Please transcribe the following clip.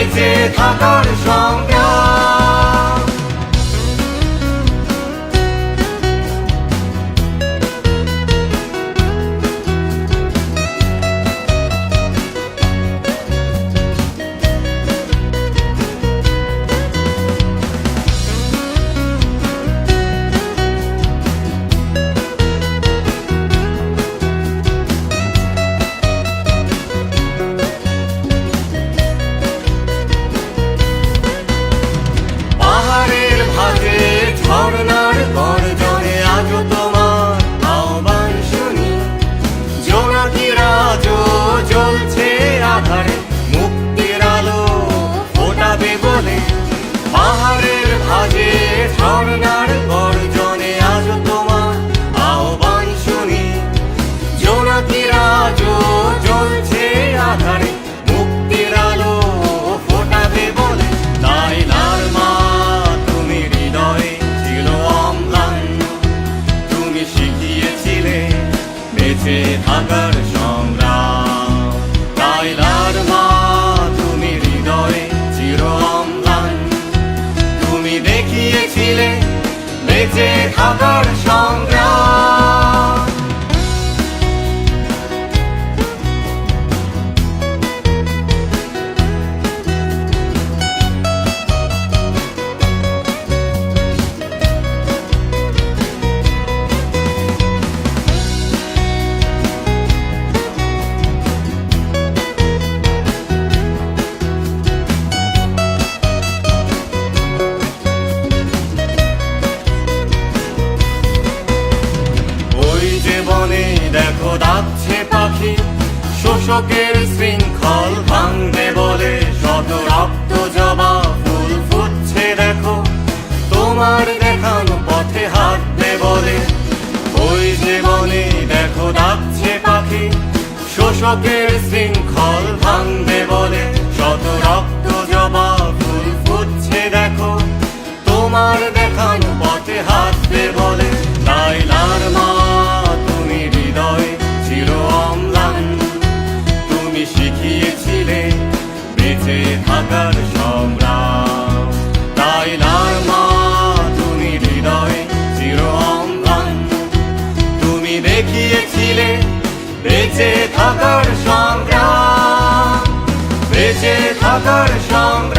বেঁচে থাকার সংগ্রাম। ঝর্ণার গর্জনে আজও তোমার আহ্বান শুনি, জোনাকিরা আজও জ্বলছে আধারে, মুক্তির আলো ফোটাবে বলে। পাহাড়ের ভাঁজে ঝর্ণার গর্জনে আজও তোমার আহ্বান শুনি, জোনাকিরা আজও জ্বলছে আধারে, মুক্তির আলো ফোটাবে বলে। লাইলার মা তুমি হৃদয়ে বেঁচে থাকার সংগ্রাম। লাইলার মা তুমি হৃদয়ে চির অম্লান, তুমি দেখিয়েছিলে বেঁচে থাকার সংগ্রাম। দেখো ডাকছে পাখি, শোষকের শৃঙ্খল ভাঙবে বলে, শত রক্ত জবা ফুল ফুটছে দেখো, তোমার দেখানো পথে হাঁটবে বলে। ওই যে বনে দেখো ডাকছে পাখি, শোষকের শৃঙ্খল ভাঙবে বলে, শত রক্ত জবা ফুল ফুটছে দেখো, তোমার দেখানো পথে হাঁটবে বলে। লাইলার মা তুমি হৃদয়ে চির অম্লান, তুমি শিখিয়েছিলে বেঁচে থাকার সংগ্রাম। লাইলার মা তুমি হৃদয়ে চির অম্লান, তুমি দেখিয়েছিলে বেঁচে থাকার সংগ্রাম, বেঁচে থাকার সংগ্রাম।